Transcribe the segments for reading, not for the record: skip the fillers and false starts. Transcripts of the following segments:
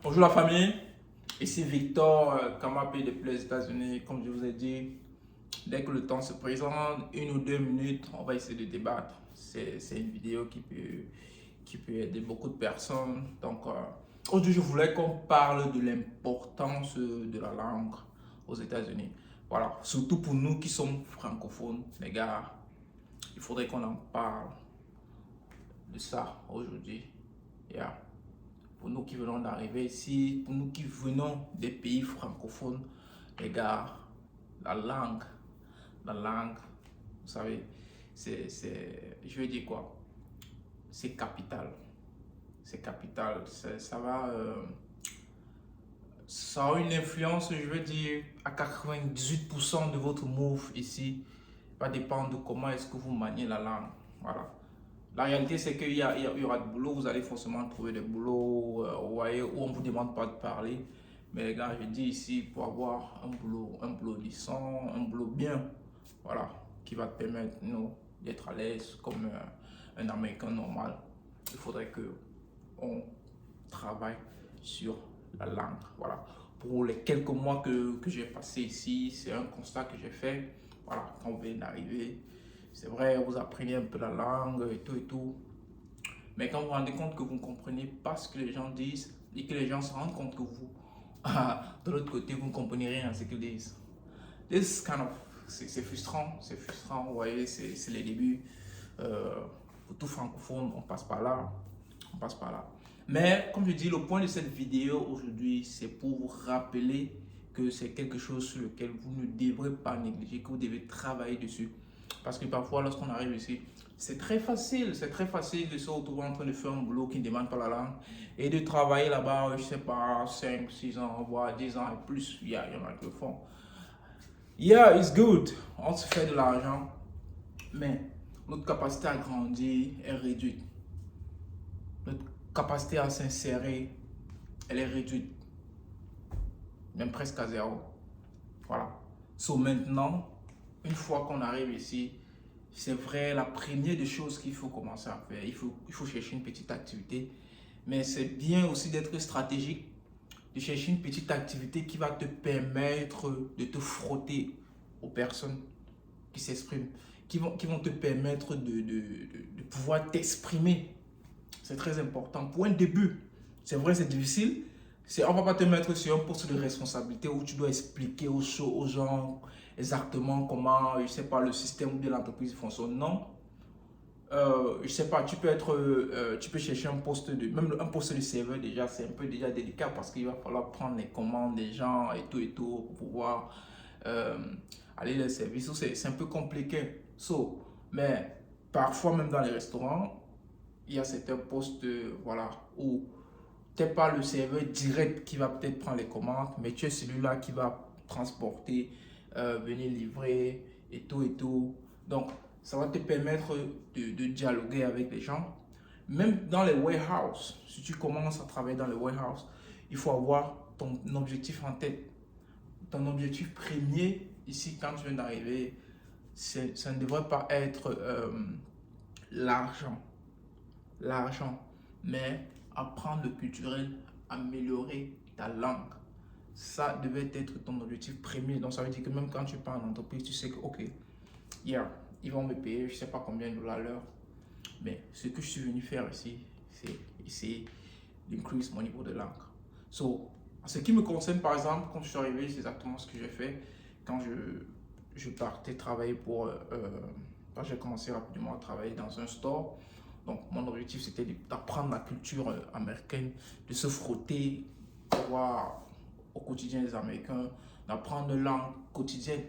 Bonjour la famille, ici Victor, Kamapé depuis les États-Unis. Comme je vous ai dit, dès que le temps se présente, 1 ou 2 minutes, on va essayer de débattre. C'est une vidéo qui peut aider beaucoup de personnes. Donc, aujourd'hui, je voulais qu'on parle de l'importance de la langue aux États-Unis. Voilà, surtout pour nous qui sommes francophones, les gars, il faudrait qu'on en parle de ça aujourd'hui. Yeah. Pour nous qui venons d'arriver ici, pour nous qui venons des pays francophones, les gars, la langue, vous savez, je veux dire quoi? C'est capital. C'est capital. Ça a une influence, je veux dire, à 98% de votre move ici. Va dépendre de comment est-ce que vous maniez la langue. Voilà. La réalité, c'est qu'il y aura du boulot. Vous allez forcément trouver des boulots où on ne vous demande pas de parler. Mais les gars, je dis ici, pour avoir un boulot décent, un boulot bien, voilà, qui va te permettre d'être à l'aise comme un Américain normal, il faudrait qu'on travaille sur la langue. Voilà. Pour les quelques mois que j'ai passé ici, c'est un constat que j'ai fait. Voilà, quand vous venez d'arriver, c'est vrai, vous apprenez un peu la langue et tout. Mais quand vous vous rendez compte que vous ne comprenez pas ce que les gens disent et que les gens se rendent compte que vous, de l'autre côté, vous ne comprenez rien à ce qu'ils disent. C'est frustrant, vous voyez, c'est les débuts. Pour tout francophone, on passe par là, Mais comme je dis, le point de cette vidéo aujourd'hui, c'est pour vous rappeler que c'est quelque chose sur lequel vous ne devrez pas négliger, que vous devez travailler dessus. Parce que parfois, lorsqu'on arrive ici, c'est très facile de se retrouver en train de faire un boulot qui ne demande pas la langue et de travailler là-bas, je sais pas, 5, 6 ans, voire 10 ans et plus. Il y en a qui le font. Yeah, it's good. On se fait de l'argent, mais notre capacité à grandir est réduite. Notre capacité à s'insérer, elle est réduite. Même presque à zéro. Voilà. So maintenant, une fois qu'on arrive ici, c'est vrai, la première des choses qu'il faut commencer à faire, il faut chercher une petite activité. Mais c'est bien aussi d'être stratégique, de chercher une petite activité qui va te permettre de te frotter aux personnes qui s'expriment, qui vont te permettre de pouvoir t'exprimer. C'est très important. Pour un début, c'est vrai, c'est difficile. On ne va pas te mettre sur un poste de responsabilité où tu dois expliquer aux gens exactement comment, je sais pas, le système de l'entreprise fonctionne. Non. Je sais pas, tu peux chercher même un poste de serveur déjà, c'est un peu déjà délicat parce qu'il va falloir prendre les commandes des gens et tout pour pouvoir euh, aller les services. C'est un peu compliqué. Mais parfois même dans les restaurants, il y a certains postes, voilà, où tu n'es pas le serveur direct qui va peut-être prendre les commandes, mais tu es celui-là qui va transporter, venir livrer et tout. Donc, ça va te permettre de dialoguer avec les gens. Même dans les warehouses, si tu commences à travailler dans les warehouses, il faut avoir ton objectif en tête. Ton objectif premier, ici, quand tu viens d'arriver, ça ne devrait pas être l'argent, mais apprendre le culturel, améliorer ta langue. Ça devait être ton objectif premier. Donc ça veut dire que même quand tu pars en entreprise, tu sais que ok, yeah, ils vont me payer, je ne sais pas combien de dollars l'heure. Mais ce que je suis venu faire ici, c'est essayer d'increase mon niveau de langue. En ce qui me concerne, par exemple, quand je suis arrivé, c'est exactement ce que j'ai fait quand je partais travailler quand j'ai commencé rapidement à travailler dans un store. Donc, mon objectif, c'était d'apprendre la culture américaine, de se frotter, de voir au quotidien des Américains, d'apprendre une langue quotidienne.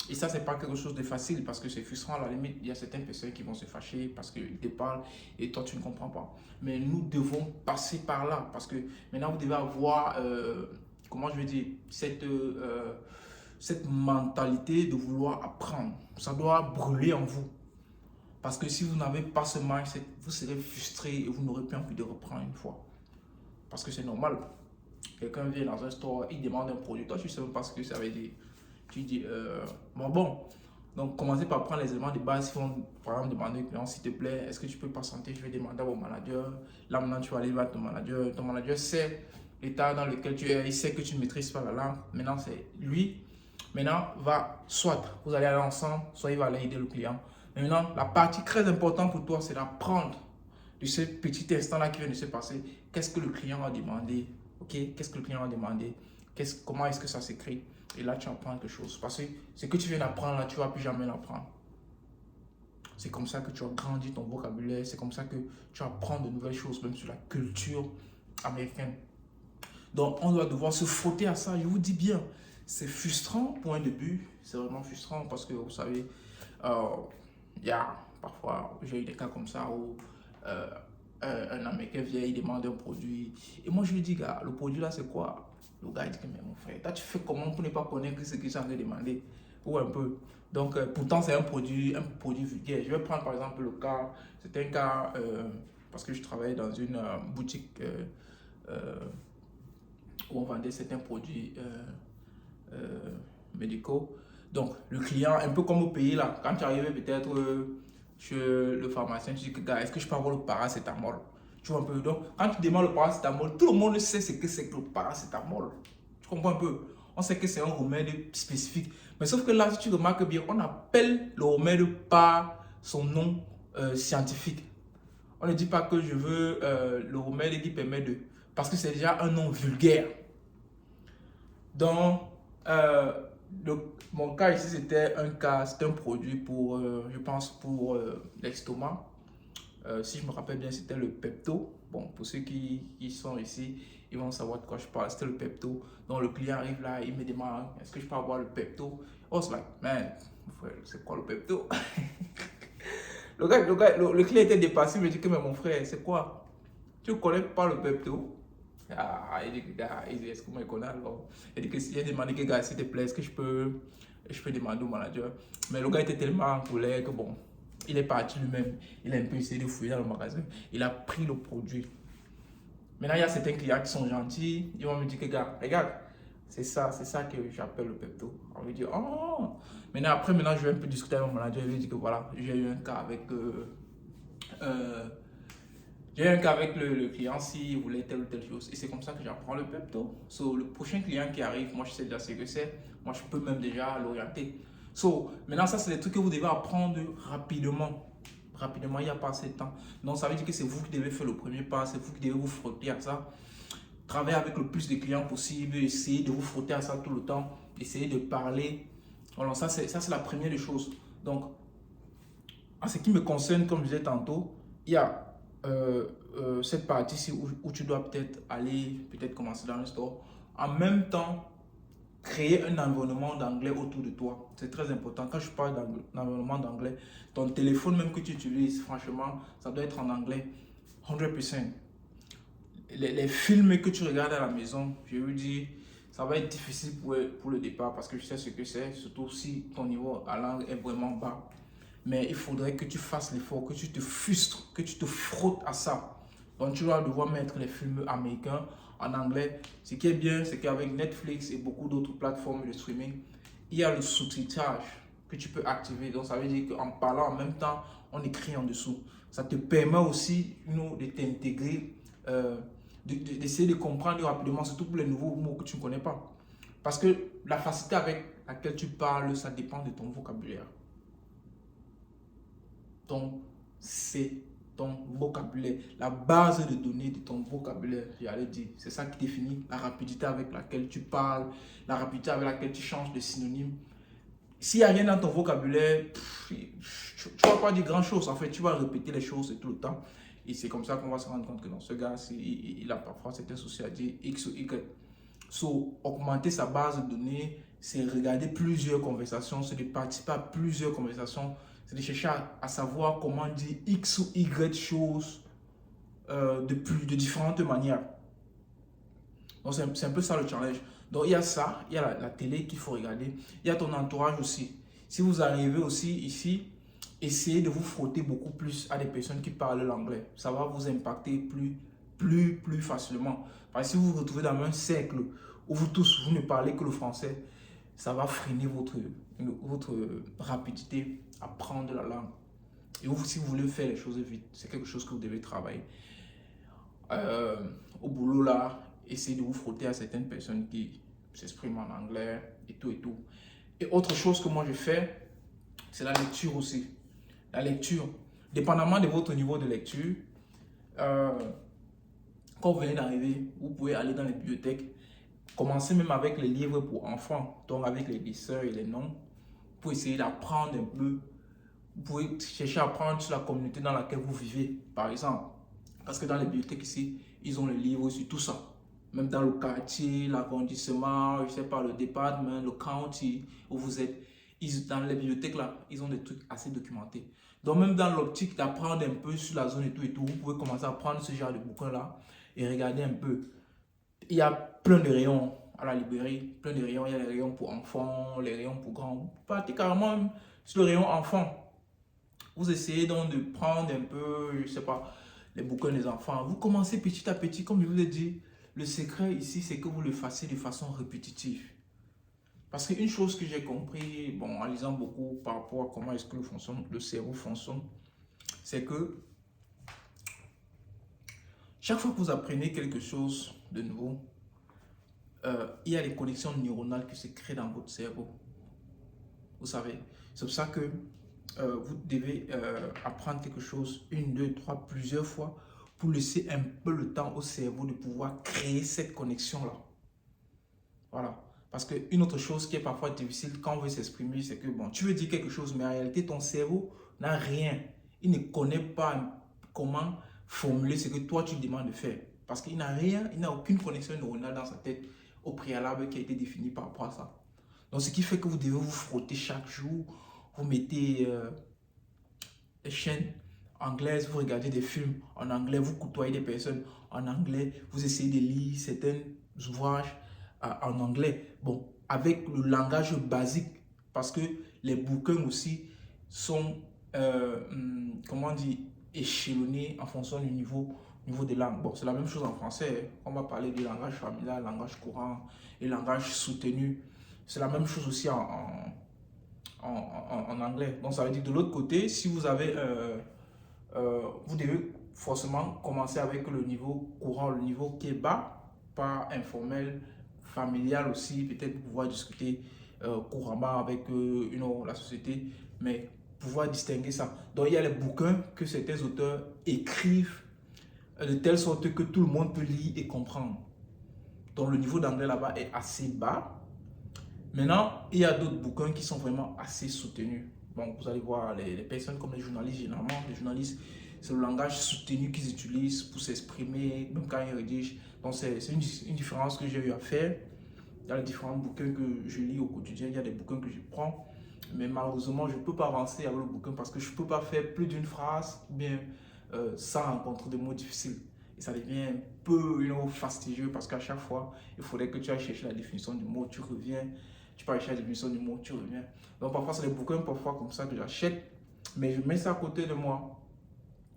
Et ça, c'est pas quelque chose de facile parce que c'est frustrant. À la limite, il y a certaines personnes qui vont se fâcher parce qu'ils te parlent et toi, tu ne comprends pas. Mais nous devons passer par là parce que maintenant, vous devez avoir, comment je vais dire, cette mentalité de vouloir apprendre. Ça doit brûler en vous. Parce que si vous n'avez pas ce mindset, vous serez frustré et vous n'aurez plus envie de reprendre une fois. Parce que c'est normal. Quelqu'un vient dans un store, il demande un produit. Toi, tu ne sais même pas ce que ça veut dire. Tu dis, bon. Donc, commencez par prendre les éléments de base. Si on, par exemple, demander au client, s'il te plaît, est-ce que tu peux patienter? Je vais demander à mon manager. Là, maintenant, tu vas aller voir ton manager. Ton manager sait l'état dans lequel tu es, il sait que tu ne maîtrises pas la langue. Maintenant, c'est lui. Maintenant, va, soit vous allez aller ensemble, soit il va aller aider le client. Maintenant, la partie très importante pour toi, c'est d'apprendre de ce petit instant-là qui vient de se passer. Qu'est-ce que le client a demandé? Ok, qu'est-ce que le client a demandé? Comment est-ce que ça s'écrit? Et là, tu apprends quelque chose. Parce que ce que tu viens d'apprendre là, tu ne vas plus jamais l'apprendre. C'est comme ça que tu agrandis ton vocabulaire. C'est comme ça que tu apprends de nouvelles choses, même sur la culture américaine. Donc, on doit devoir se frotter à ça. Je vous dis bien, c'est frustrant pour un début. C'est vraiment frustrant parce que, vous savez, il y a parfois, j'ai eu des cas comme ça où un Américain vient, il demande un produit. Et moi, je lui dis, gars, le produit là, c'est quoi? Le gars, il dit, mais mon frère, toi, tu fais comment pour ne pas connaître ce que j'ai envie de demander? Ou un peu. Donc, pourtant, c'est un produit vulgaire. Je vais prendre par exemple le cas, c'est un cas, parce que je travaillais dans une boutique où on vendait certains produits médicaux. Donc, le client, un peu comme au pays là, quand tu arrives peut-être chez le pharmacien, tu dis que gars, est-ce que je peux avoir le paracétamol? Tu vois un peu. Donc, quand tu demandes le paracétamol, tout le monde sait ce que c'est que le paracétamol. Tu comprends un peu? On sait que c'est un remède spécifique. Mais sauf que là, si tu remarques bien, on appelle le remède par son nom scientifique. On ne dit pas que je veux le remède qui permet de... Parce que c'est déjà un nom vulgaire. Donc, mon cas ici, c'était un produit pour, je pense, pour l'estomac. Si je me rappelle bien, c'était le Pepto. Bon, pour ceux qui sont ici, ils vont savoir de quoi je parle. C'était le Pepto. Donc, le client arrive là, il me demande, est-ce que je peux avoir le Pepto? Oh, c'est like, man, c'est quoi le Pepto? Le client était dépassé, il me dit que, mais mon frère, c'est quoi? Tu ne connais pas le Pepto? Ah, il dit, gars, est-ce que moi je connais alors? Il a demandé que, gars, s'il te plaît, est-ce que je peux demander au manager? Mais le gars était tellement en colère que bon, il est parti lui-même. Il a un peu essayé de fouiller dans le magasin. Il a pris le produit. Maintenant, il y a certains clients qui sont gentils. Ils vont me dire que, gars, regarde, c'est ça que j'appelle le Pepto. On lui dit, oh! Maintenant, je vais un peu discuter avec mon manager. Il lui dit que voilà, j'ai eu un cas avec. J'ai un cas avec le client s'il voulait telle ou telle chose. Et c'est comme ça que j'apprends le Pepto. So, le prochain client qui arrive, moi je sais déjà ce que c'est. Moi je peux même déjà l'orienter. So, maintenant ça c'est des trucs que vous devez apprendre rapidement. Rapidement, il n'y a pas assez de temps. Donc ça veut dire que c'est vous qui devez faire le premier pas. C'est vous qui devez vous frotter à ça. Travaillez avec le plus de clients possible. Essayez de vous frotter à ça tout le temps. Essayez de parler. Voilà, ça c'est la première des choses. Donc, en ce qui me concerne, comme je disais tantôt, il y a cette partie-ci où tu dois peut-être aller, peut-être commencer dans le store. En même temps, créer un environnement d'anglais autour de toi. C'est très important. Quand je parle d'environnement d'anglais, ton téléphone même que tu utilises, franchement, ça doit être en anglais. 100%. Les films que tu regardes à la maison, je veux dire, ça va être difficile pour le départ parce que je sais ce que c'est, surtout si ton niveau à langue est vraiment bas. Mais il faudrait que tu fasses l'effort, que tu te frustres, que tu te frottes à ça. Donc tu vas devoir mettre les films américains en anglais. Ce qui est bien, c'est qu'avec Netflix et beaucoup d'autres plateformes de streaming, il y a le sous-titrage que tu peux activer. Donc ça veut dire qu'en parlant en même temps, on écrit en dessous. Ça te permet aussi de t'intégrer, d'essayer de comprendre rapidement, surtout pour les nouveaux mots que tu ne connais pas. Parce que la facilité avec laquelle tu parles, ça dépend de ton vocabulaire. Donc, c'est ton vocabulaire, la base de données de ton vocabulaire, j'allais dire. C'est ça qui définit la rapidité avec laquelle tu parles, la rapidité avec laquelle tu changes de synonyme. S'il n'y a rien dans ton vocabulaire, tu ne vas pas dire grand-chose. En fait, tu vas répéter les choses tout le temps. Et c'est comme ça qu'on va se rendre compte que dans ce gars, il a parfois certains soucis à dire X ou Y. So, augmenter sa base de données, c'est regarder plusieurs conversations, c'est de participer à plusieurs conversations, c'est de chercher à savoir comment dire X ou Y choses de différentes manières. Donc, c'est un peu ça le challenge. Donc, il y a ça, il y a la télé qu'il faut regarder, il y a ton entourage aussi. Si vous arrivez aussi ici, essayez de vous frotter beaucoup plus à des personnes qui parlent l'anglais. Ça va vous impacter plus facilement. Parce que si vous vous retrouvez dans un cercle où vous tous, vous ne parlez que le français, ça va freiner votre rapidité à prendre la langue. Et si vous voulez faire les choses vite, c'est quelque chose que vous devez travailler. Au boulot là, essayez de vous frotter à certaines personnes qui s'expriment en anglais et tout et tout. Et autre chose que moi je fais, c'est la lecture aussi. La lecture, dépendamment de votre niveau de lecture, quand vous venez d'arriver, vous pouvez aller dans les bibliothèques, commencer même avec les livres pour enfants, donc avec les dessins et les noms, pour essayer d'apprendre un peu. Vous pouvez chercher à apprendre sur la communauté dans laquelle vous vivez, par exemple. Parce que dans les bibliothèques ici, ils ont les livres sur tout ça. Même dans le quartier, l'arrondissement, je ne sais pas, le département, le county où vous êtes. Dans les bibliothèques là, ils ont des trucs assez documentés. Donc même dans l'optique d'apprendre un peu sur la zone et tout, vous pouvez commencer à prendre ce genre de bouquin là et regarder un peu. Il y a plein de rayons à la librairie, plein de rayons. Il y a les rayons pour enfants, les rayons pour grands. Vous partez carrément sur le rayon enfant. Vous essayez donc de prendre un peu, je sais pas, les bouquins des enfants. Vous commencez petit à petit, comme je vous l'ai dit. Le secret ici, c'est que vous le fassiez de façon répétitive. Parce qu'une chose que j'ai compris, bon, en lisant beaucoup par rapport à comment est-ce que le cerveau fonctionne, c'est que chaque fois que vous apprenez quelque chose de nouveau, il y a des connexions neuronales qui se créent dans votre cerveau. Vous savez, c'est pour ça que vous devez apprendre quelque chose une, deux, trois, plusieurs fois pour laisser un peu le temps au cerveau de pouvoir créer cette connexion-là. Voilà. Parce qu'une autre chose qui est parfois difficile quand on veut s'exprimer, c'est que bon, tu veux dire quelque chose, mais en réalité, ton cerveau n'a rien. Il ne connaît pas comment formuler ce que toi, tu demandes de faire. Parce qu'il n'a rien, il n'a aucune connexion neuronale dans sa tête au préalable qui a été définie par rapport à ça. Donc, ce qui fait que vous devez vous frotter chaque jour. Vous mettez des chaînes anglaises, vous regardez des films en anglais, vous côtoyez des personnes en anglais, vous essayez de lire certains ouvrages en anglais. Bon, avec le langage basique, parce que les bouquins aussi sont, comment dire, échelonnés en fonction du niveau des langues. Bon, c'est la même chose en français. On va parler du langage familial, langage courant et langage soutenu. C'est la même chose aussi en anglais. Donc, ça veut dire que de l'autre côté, si vous avez, vous devez forcément commencer avec le niveau courant, le niveau qui est bas, pas informel, familial aussi, peut-être pouvoir discuter couramment avec la société, mais pouvoir distinguer ça. Donc, il y a les bouquins que certains auteurs écrivent de telle sorte que tout le monde peut lire et comprendre. Donc, le niveau d'anglais là-bas est assez bas. Maintenant, il y a d'autres bouquins qui sont vraiment assez soutenus. Bon, vous allez voir, les personnes comme les journalistes, généralement, les journalistes, c'est le langage soutenu qu'ils utilisent pour s'exprimer, même quand ils rédigent. Donc, c'est une différence que j'ai eu à faire. Il y a les différents bouquins que je lis au quotidien, il y a des bouquins que je prends. Mais malheureusement, je ne peux pas avancer avec le bouquin parce que je ne peux pas faire plus d'une phrase ou bien sans rencontrer des mots difficiles. Et ça devient un peu fastidieux parce qu'à chaque fois, il faudrait que tu ailles chercher la définition du mot, tu reviens. Tu peux acheter la définition du mot, tu reviens. Donc parfois, c'est des bouquins parfois comme ça que j'achète, mais je mets ça à côté de moi.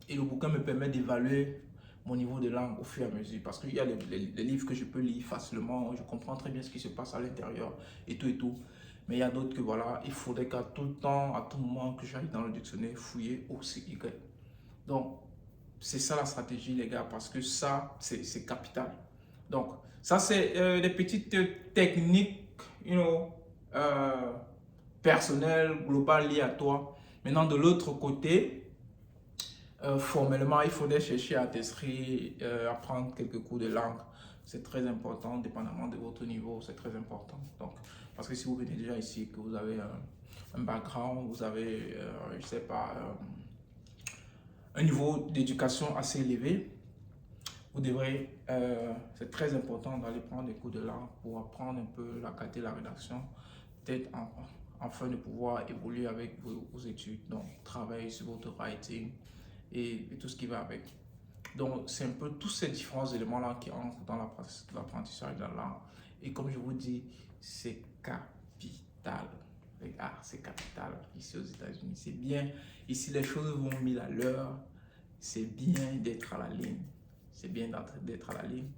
Et le bouquin me permet d'évaluer mon niveau de langue au fur et à mesure. Parce qu'il y a les livres que je peux lire facilement, je comprends très bien ce qui se passe à l'intérieur et tout et tout. Mais il y a d'autres que voilà, il faudrait qu'à tout le temps, à tout moment, que j'aille dans le dictionnaire fouiller OCY. Donc, c'est ça la stratégie, les gars, parce que ça, c'est capital. Donc, ça, c'est des petites techniques, personnelles, globales liées à toi. Maintenant, de l'autre côté, formellement, il faudrait chercher à t'inscrire, apprendre quelques cours de langue. C'est très important, dépendamment de votre niveau, c'est très important. Donc, parce que si vous venez déjà ici, que vous avez un background, vous avez, je ne sais pas, un niveau d'éducation assez élevé, vous devrez, c'est très important d'aller prendre des cours de langue pour apprendre un peu la qualité de la rédaction, peut-être afin de pouvoir évoluer avec vos études, donc travailler sur votre writing et tout ce qui va avec. Donc, c'est un peu tous ces différents éléments-là qui entrent dans l'apprentissage de la langue. Et comme je vous dis, c'est capital. C'est capital ici aux États-Unis. C'est bien. Ici, les choses vont mille à l'heure. C'est bien d'être à la ligne. C'est bien d'être à la ligne.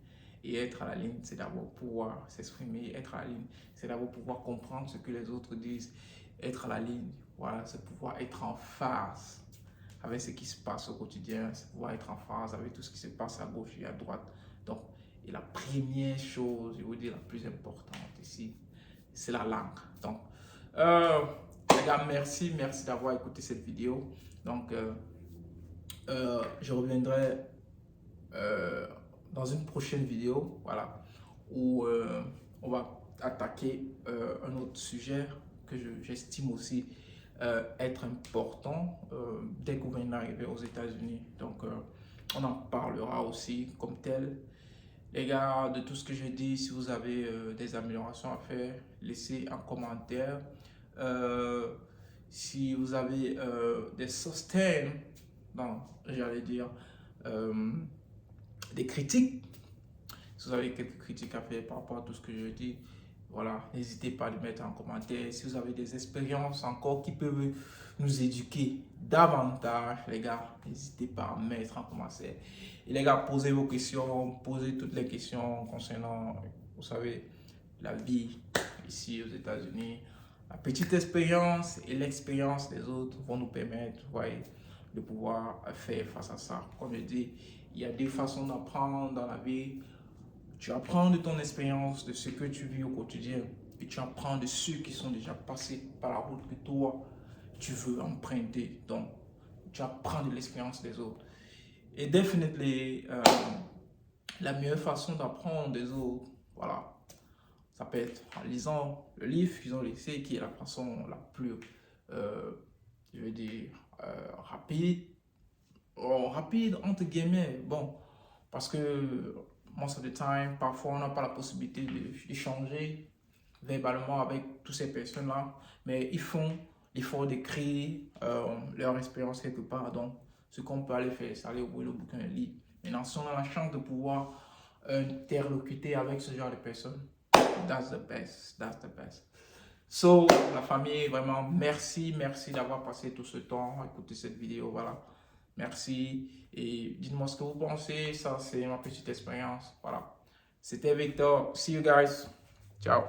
Et être à la ligne, c'est d'abord pouvoir s'exprimer. Être à la ligne, c'est d'abord pouvoir comprendre ce que les autres disent. Être à la ligne, voilà, c'est pouvoir être en phase avec ce qui se passe au quotidien, c'est pouvoir être en phase avec tout ce qui se passe à gauche et à droite. Donc, et la première chose, je vous dis la plus importante ici, c'est la langue. Donc, les gars, merci d'avoir écouté cette vidéo. Donc, je reviendrai dans une prochaine vidéo, voilà, où on va attaquer un autre sujet que j'estime aussi être important dès qu'on va arriver aux États-Unis. Donc, on en parlera aussi comme tel. Les gars, de tout ce que je dis, si vous avez des améliorations à faire, laissez un commentaire. Si vous avez des sustains, j'allais dire, des critiques, si vous avez quelques critiques à faire par rapport à tout ce que je dis, voilà, n'hésitez pas à les mettre en commentaire. Si vous avez des expériences encore qui peuvent nous éduquer davantage, les gars, n'hésitez pas à mettre en commentaire. Et les gars, posez vos questions, posez toutes les questions concernant, vous savez, la vie ici aux États-Unis. La petite expérience et l'expérience des autres vont nous permettre, vous voyez, de pouvoir faire face à ça. Comme je dis, il y a deux façons d'apprendre dans la vie. Tu apprends de ton expérience, de ce que tu vis au quotidien, et tu apprends de ceux qui sont déjà passés par la route que toi, tu veux emprunter. Donc, tu apprends de l'expérience des autres. Et définitivement, la meilleure façon d'apprendre des autres, voilà, ça peut être en lisant le livre qu'ils ont laissé, qui est la façon la plus, je veux dire, rapide, entre guillemets, bon, parce que most of the time, parfois on n'a pas la possibilité d'échanger verbalement avec toutes ces personnes-là, mais ils font l'effort d'écrire leur expérience quelque part. Donc, ce qu'on peut aller faire, c'est aller ouvrir le bouquin et lire. Maintenant, si on a la chance de pouvoir interlocuter avec ce genre de personnes, that's the best, that's the best. So, la famille, vraiment, merci d'avoir passé tout ce temps à écouter cette vidéo, voilà. Merci et dites-moi ce que vous pensez, ça c'est ma petite expérience, voilà. C'était Victor, see you guys, ciao.